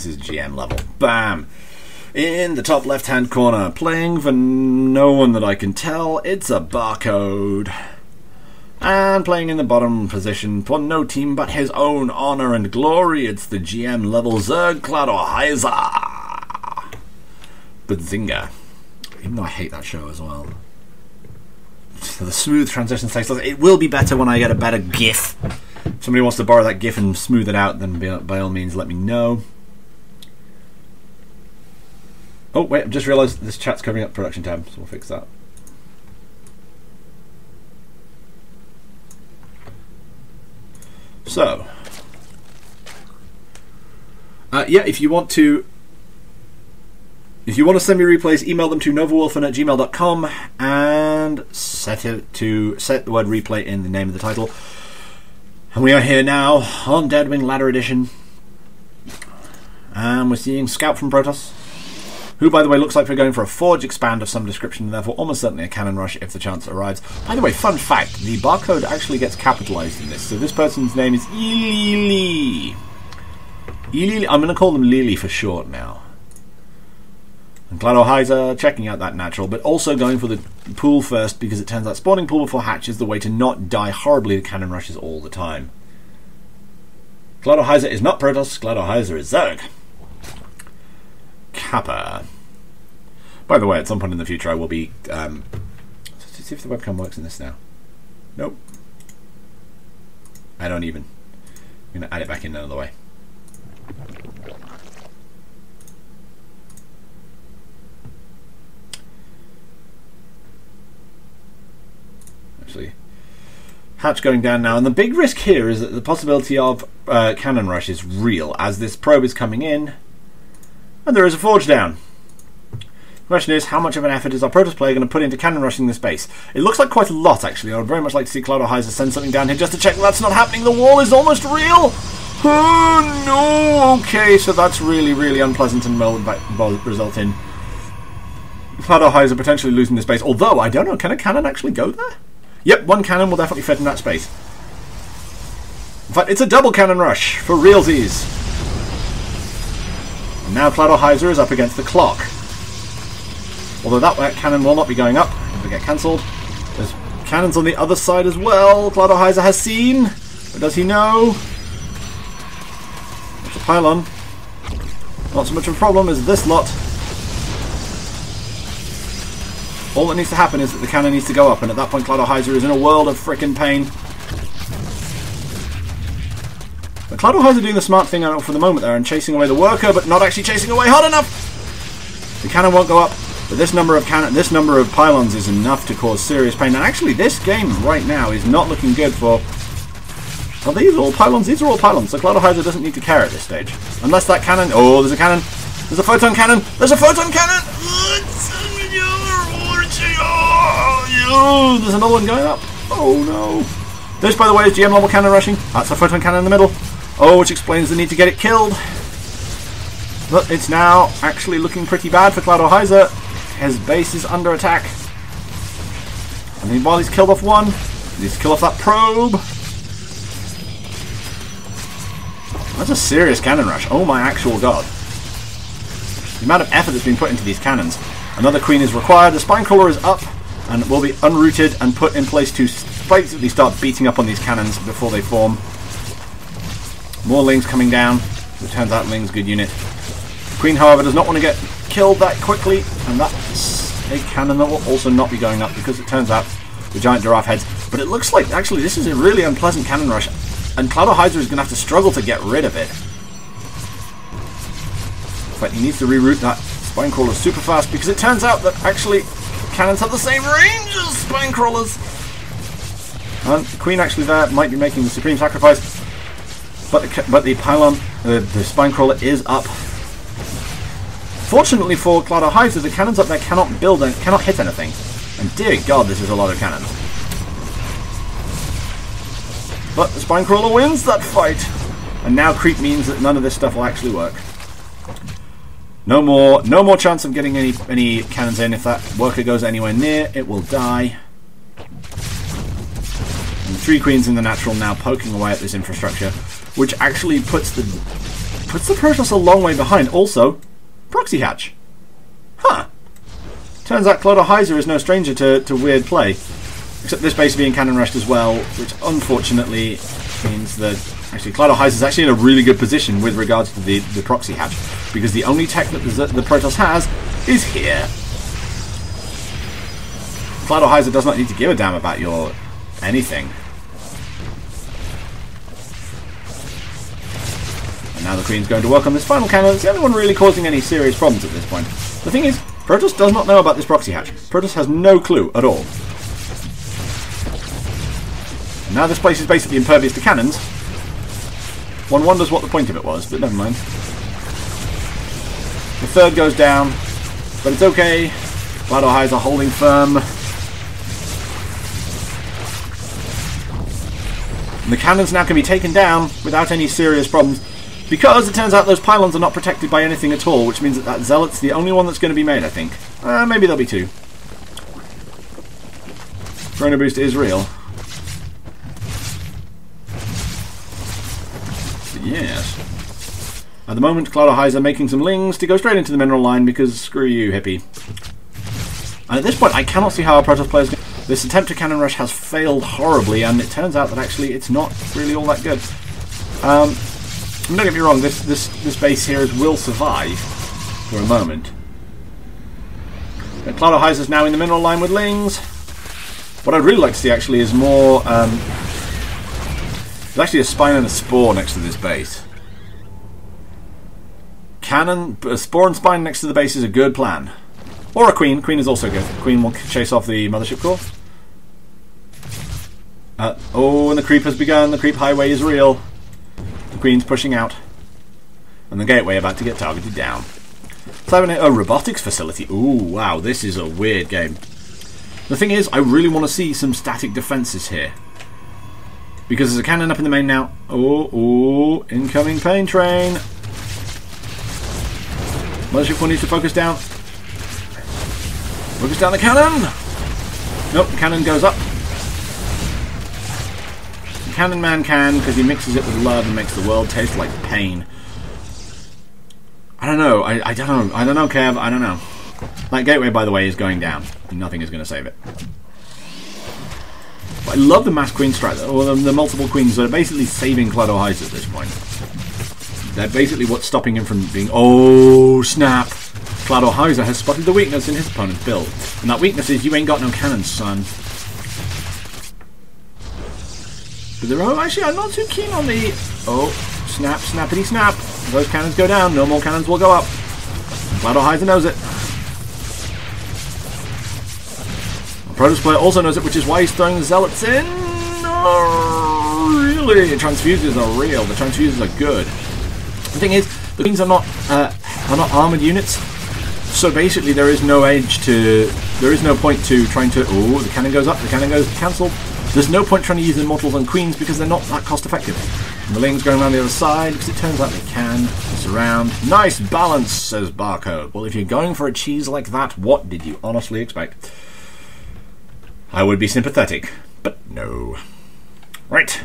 This is GM level. Bam! In the top left-hand corner, playing for no one that I can tell, it's a barcode. And playing in the bottom position for no team but his own honor and glory, it's the GM level Zerg Cladorhiza. Bazinga. Even though I hate that show as well. So the smooth transition takes. It will be better when I get a better GIF. If somebody wants to borrow that GIF and smooth it out, then by all means let me know. Oh wait, I've just realised this chat's covering up production tab, so we'll fix that. So, yeah, if you want to send me replays, email them to novawolfen@gmail.com and set the word replay in the name of the title. And we are here now on Deadwing Ladder Edition, and we're seeing Scout from Protoss, who, by the way, looks like we're going for a Forge expand of some description, and therefore almost certainly a cannon rush if the chance arrives. By the way, fun fact, the barcode actually gets capitalized in this, so this person's name is vsIIILIIILIIII. I'm going to call them Lily for short now. And Cladorhiza checking out that natural, but also going for the pool first, because it turns out spawning pool before hatch is the way to not die horribly to cannon rushes all the time. Cladorhiza is not Protoss, Cladorhiza is Zerg. Kappa. By the way, at some point in the future I will be... let's see if the webcam works in this now. Nope. I don't even. I'm going to add it back in another way. Actually, hatch going down now, and the big risk here is that the possibility of cannon rush is real, as this probe is coming in, and there is a forge down. The question is, how much of an effort is our Protoss player going to put into cannon rushing this base? It looks like quite a lot, actually. I would very much like to see Cladorhiza send something down here just to check that that's not happening. The wall is almost real! Oh no! Okay, so that's really, really unpleasant and will result in Cladorhiza potentially losing this base. Although, I don't know, can a cannon actually go there? Yep, one cannon will definitely fit in that space. In fact, it's a double cannon rush for realsies. And now Cladorhiza is up against the clock. Although that cannon will not be going up, it will get cancelled. There's cannons on the other side as well. Cladorhiza has seen, but does he know? There's a pylon. Not so much of a problem as this lot. All that needs to happen is that the cannon needs to go up, and at that point Cladorhiza is in a world of frickin' pain. But Cladorhiza doing the smart thing for the moment there and chasing away the worker, but not actually chasing away hard enough. The cannon won't go up, but this number of pylons is enough to cause serious pain. And actually, this game right now is not looking good for. Are these all pylons? These are all pylons. So Cladorhiza doesn't need to care at this stage, unless that cannon. Oh, there's a cannon. There's a photon cannon. There's a photon cannon. Oh, there's another one going up. Oh no. This, by the way, is GM level cannon rushing. That's a photon cannon in the middle. Oh, which explains the need to get it killed. But it's now actually looking pretty bad for Cladorhiza. His base is under attack. And then while he's killed off one, he needs to kill off that probe. That's a serious cannon rush. Oh my actual god. The amount of effort that's been put into these cannons. Another queen is required. The spine crawler is up and will be unrooted and put in place to basically start beating up on these cannons before they form. More Lings coming down. It turns out Ling's a good unit. Queen, however, does not want to get killed that quickly, and that's a cannon that will also not be going up because it turns out the giant giraffe heads. But it looks like actually this is a really unpleasant cannon rush, and Cladorhiza is going to have to struggle to get rid of it. But he needs to reroute that spine crawler super fast because it turns out that actually cannons have the same range as spine crawlers. And the queen actually there might be making the supreme sacrifice, but the pylon, the spine crawler is up. Fortunately for Cladorhiza, the cannons up there cannot build and cannot hit anything. And dear God, this is a lot of cannons. But the spine crawler wins that fight, and now creep means that none of this stuff will actually work. No more chance of getting any cannons in. If that worker goes anywhere near, it will die. And 3 queens in the natural now poking away at this infrastructure, which actually puts the puts the Protoss a long way behind. Also, proxy hatch. Huh. Turns out Cladorhiza is no stranger to weird play. Except this base being cannon rushed as well, which unfortunately means that actually Cladorhiza is actually in a really good position with regards to the proxy hatch, because the only tech that the Protoss has is here. Cladorhiza does not need to give a damn about your anything. And now the Queen's going to work on this final cannon. It's the only one really causing any serious problems at this point. The thing is, Protoss does not know about this proxy hatch. Protoss has no clue at all. And now this place is basically impervious to cannons. One wonders what the point of it was, but never mind. The third goes down, but it's okay. Cladorhiza holding firm. And the cannons now can be taken down without any serious problems, because it turns out those pylons are not protected by anything at all, which means that Zealot's the only one that's going to be made, I think. Maybe there'll be two. Chrono Boost is real. But yes. At the moment, Cladorhiza making some lings to go straight into the mineral line, because screw you, hippie. And at this point, I cannot see how our Protoss players... This attempt to cannon rush has failed horribly, and it turns out that actually it's not really all that good. Don't get me wrong, this base here will survive for a moment. Cladorhiza is now in the mineral line with lings. What I'd really like to see actually is more... there's actually a spine and a spore next to this base. Cannon, a spore and spine next to the base is a good plan. Or a queen. Queen is also good. Queen will chase off the mothership core. Oh, and the creep has begun. The creep highway is real. The Queen's pushing out. And the gateway about to get targeted down. It's having a robotics facility. Ooh, wow, this is a weird game. The thing is, I really want to see some static defences here. Because there's a cannon up in the main now. Oh, incoming pain train. Mothership core needs to focus down. Focus down the cannon! Nope, the cannon goes up. The cannon man can, because he mixes it with love and makes the world taste like pain. I don't know, I don't know. I don't know, Kev, I don't know. That gateway, by the way, is going down. Nothing is going to save it. But I love the mass queen strike, or the multiple queens that are basically saving Cladorhiza at this point. They're basically what's stopping him from being... Oh, snap! Cladorhiza has spotted the weakness in his opponent's build. And that weakness is you ain't got no cannons, son. But actually, I'm not too keen on the... Oh, snap, snappity snap. Those cannons go down, no more cannons will go up. Cladorhiza knows it. The Protoss player also knows it, which is why he's throwing the Zealots in. Oh, really? The transfuses are real. The transfuses are good. The thing is, the Queens are not armoured units. So basically, there is no edge to... There is no point to trying to... Oh, the cannon goes up, the cannon goes cancelled. There's no point trying to use Immortals on Queens because they're not that cost effective. And the Ling's going around the other side because it turns out they can surround. Nice balance, says Barcode. Well, if you're going for a cheese like that, what did you honestly expect? I would be sympathetic, but no. Right.